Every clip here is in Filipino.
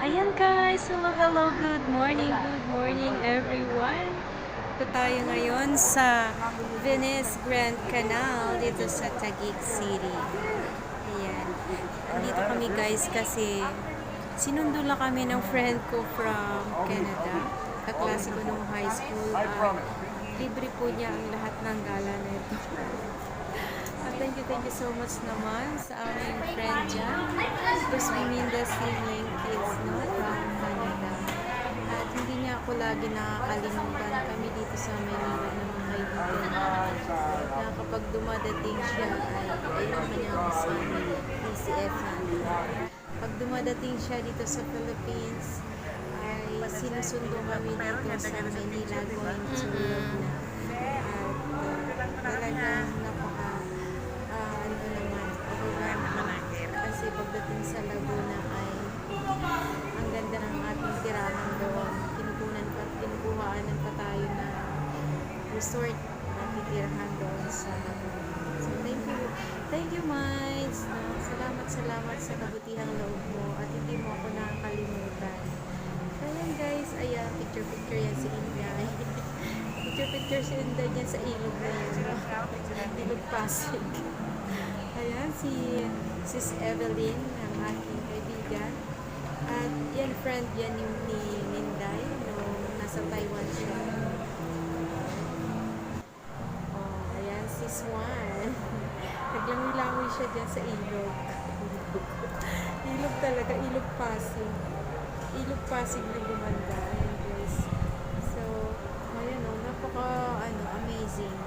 Ayan guys, hello, good morning everyone. Ito tayo ngayon sa Venice Grand Canal dito sa Taguig City. Ayan, andito kami guys kasi sinundo lang kami ng friend ko from Canada. Kaklase ko nung high school. Libre po niya ang lahat ng gala na ito. Thank you so much naman sa aming friend dyan. Because we mean the same kids, no? From Canada. At hindi niya ako lagi nakakalimutan. Kami dito sa Maynila ng mga kaibigan. Na kapag dumadating siya ay ayun kanyang si PCF. Pag dumadating siya dito sa Philippines ay sinusundo kami dito sa Maynila going to Laguna. At talagang kasi pagdating sa Laguna ay ang ganda ng ating tirahan doon. Kinukuhaan pa tayo na resort na titirahan doon sa Laguna. So thank you Miles. No? Salamat sa kabutihang loob mo at hindi mo ako nakakalimutan. So ayan guys, ayan, picture yan si Inday. picture si Inday dyan sa ilog na yun. No? Ilog Pasig. Ayan, si Sis Evelyn, ang aking kaibigan. At yan, friend yan yung ni Minday, nung nasa Taiwan siya. Oh, ayan, Sis Juan. Naglangoy-langoy siya dyan sa ilog. Ilog talaga, ilog Pasig. Ilog Pasig na gumanda. Ayan, guys. So, ayan o, amazing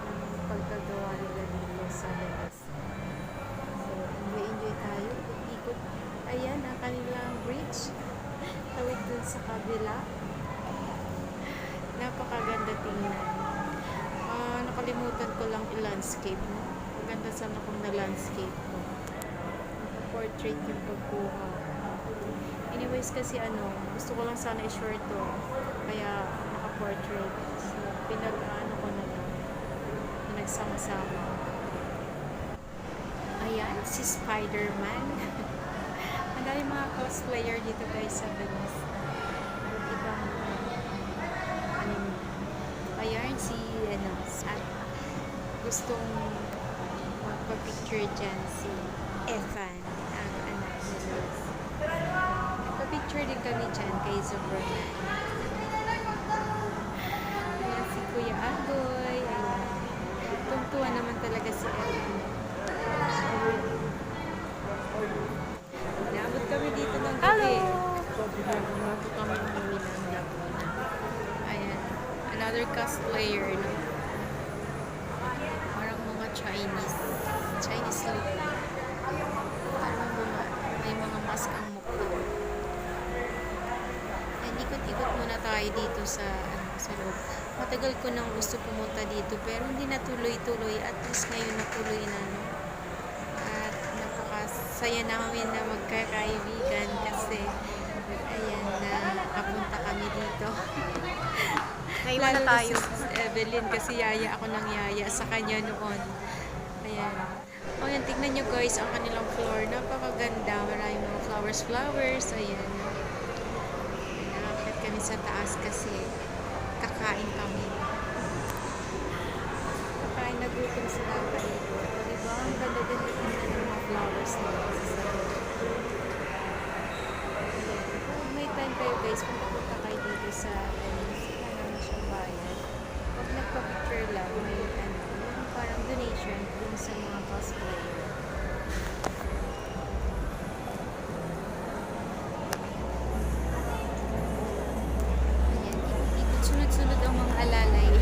ang pagkagawa nila dito sa Vegas. Enjoy tayo, ikot. Ayan, ang kanilang bridge. Tawid dun sa kabila. Napakaganda tingnan. Nakalimutan ko lang i-landscape. No? Maganda sana kung na-landscape ko. Naka-portrait yung pagkuha. Anyways, kasi gusto ko lang sana i-short to. Kaya naka-portrait. So, pinag-ano ko na lang. Pinagsama-sama. Ayan, si Spider-Man. Ang dami mga cosplayer dito guys sa Venice. Ibang ayan, at gustong magpa-picture dyan si Ethan, ang anak ni Liz. Pa-picture din kami dyan kay Superman. Ayan, si Kuya Agoy. Ayan. Tungtuwa naman talaga si Ethan. Naabot kami dito ng gabi. Naabot kami umuwi ng Laguna. Ayan. Another cosplayer, no? Parang mga Chinese look. Parang may mga mask ang mukha. Ayan, ikot-ikot muna tayo dito sa loob. Matagal ko nang gusto pumunta dito pero hindi natuloy-tuloy. At least ngayon natuloy na, no? Saya namin na magkakaibigan kasi ayan, nakapunta kami dito. Naiwan na tayo. Si Evelyn kasi yaya ako ng yaya sa kanya noon. Ayan. O yan, tignan nyo guys ang kanilang floor. Napakaganda. Maraming mga flowers. Ayan. Nakakit kami sa taas kasi kakain kami. Nagutom sila kayo. Diba? Ang ganda-ganda tingnan ng mga flowers na may time kayo guys kung pupunta kayo dito sa wala naman siyang bayan. Pag nagpa-picture lang may parang donation dun sa mga cosplayer. Ayan, ikot sunod-sunod ang mga alalay.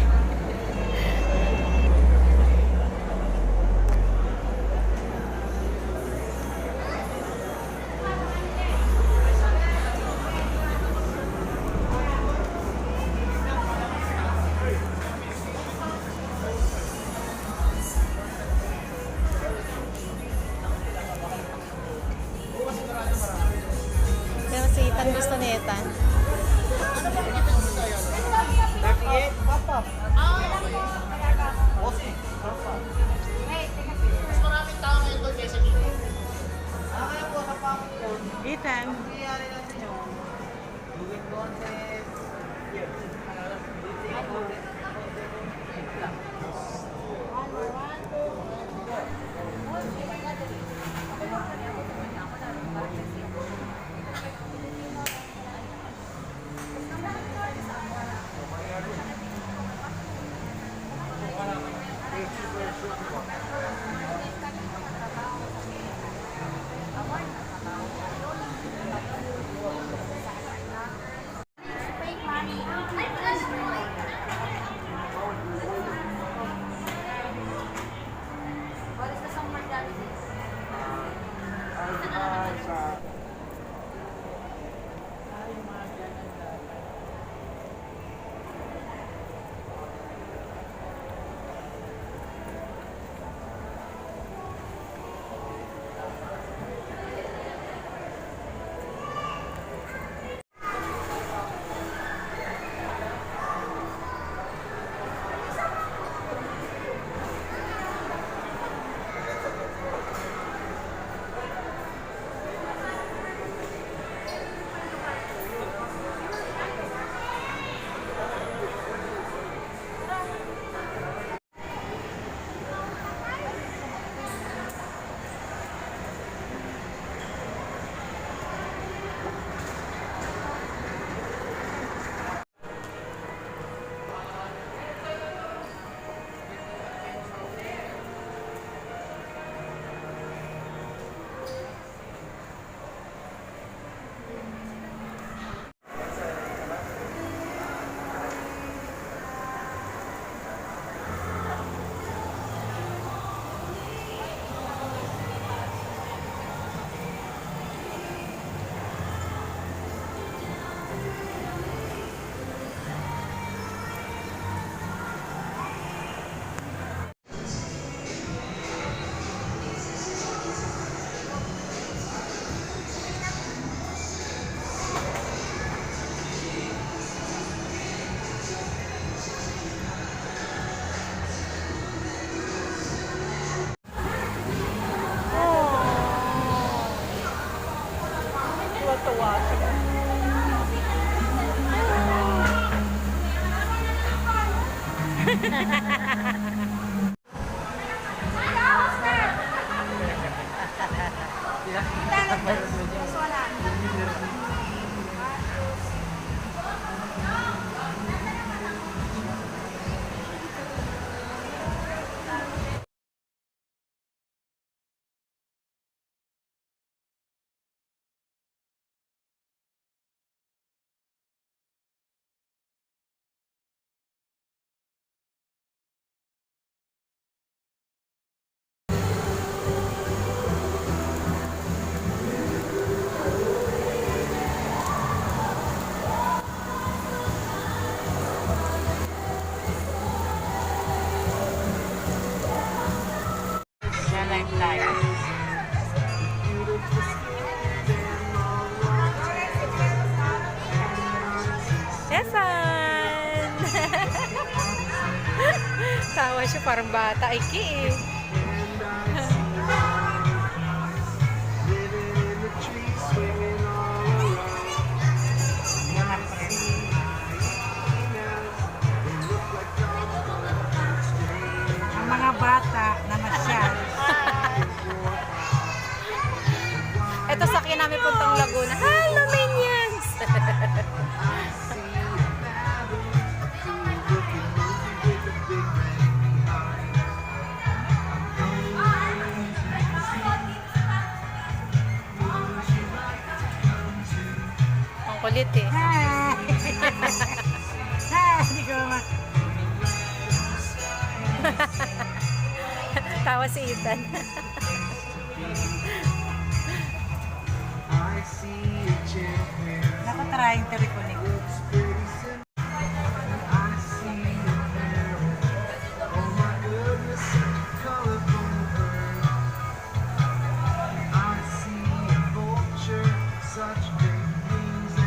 Ethan, gusto ni Ethan. Ethan. Tuwa siya. Evan! Tawa siya, parang bata. Iki eh. Ang mga bata na masyal. Ito sakyan namin puntang Laguna. Hello, Minions! Ang kulit eh. Hindi ko naman. Tawa si Ethan. Naku, trying to reconnect. Such great things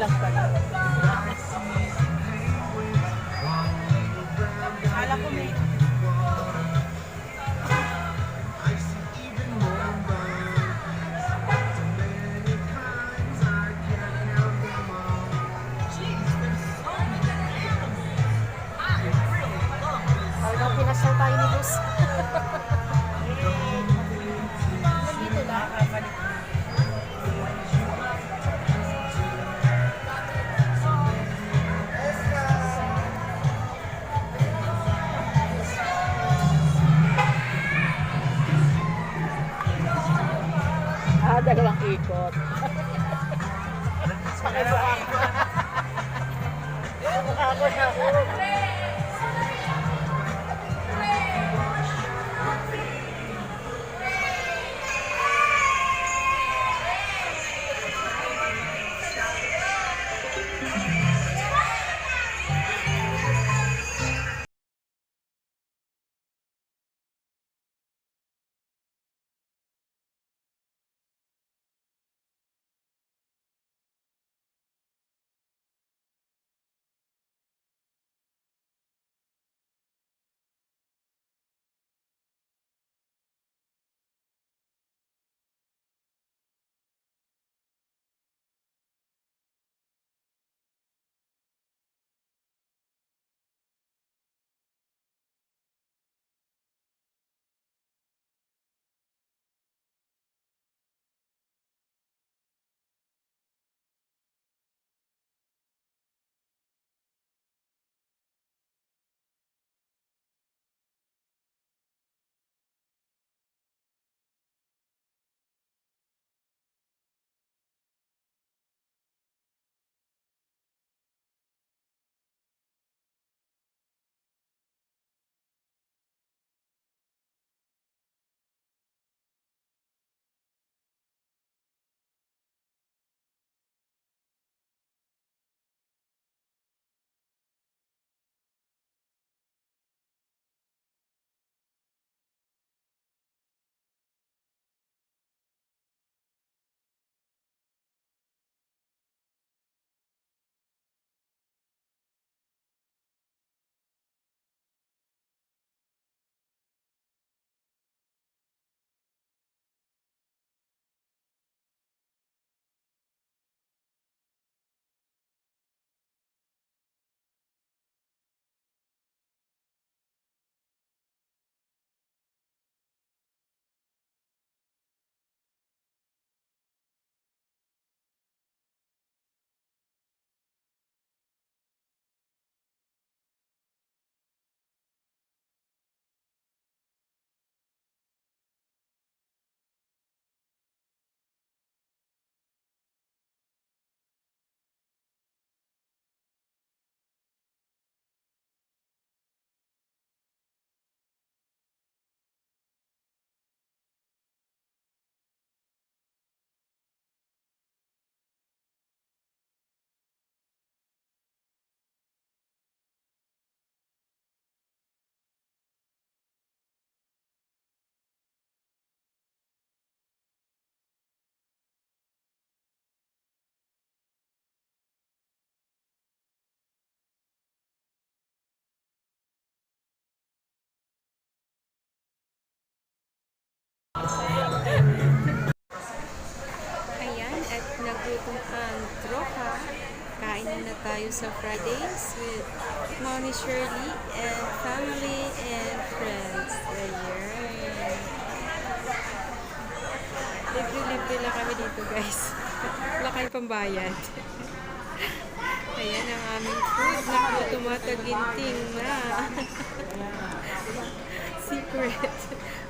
lang pala. Akala ko may... Talagang pinasal tayo ni Luz. Nandito na. Dalawang ikot. Ayan, at nagutom ang tropa. Kain na tayo sa Fridays with Mommy Shirley and family and friends. Ayan. Libre-libre lang kami dito, guys. Wala kayong pambayad. Ayan ang aming food. Naku, tumataginting na. Secret.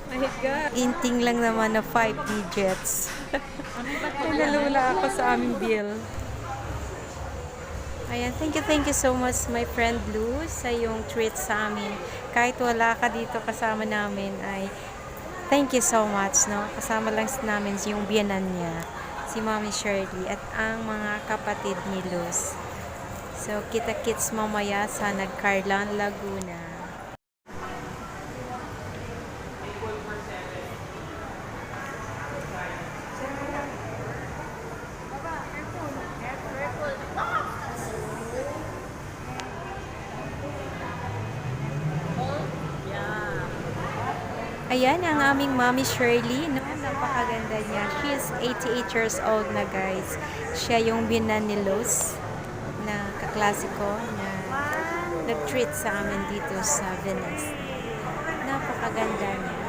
My God. Inting lang naman na 5 digits. Nalula ako sa aming bill. Ayan, thank you so much my friend Luz sa yung treat sa amin. Kahit wala ka dito kasama namin ay thank you so much, no? Kasama lang namin yung biyanan niya, si Mommy Shirley at ang mga kapatid ni Luz. So, kita-kits mamaya sa Nagcarlan, Laguna. Ayan ang aming mommy Shirley. No? Napakaganda niya. She is 88 years old na guys. Siya yung binan ni Luz na kaklasiko na nag-treat sa amin dito sa Venice. Napakaganda niya.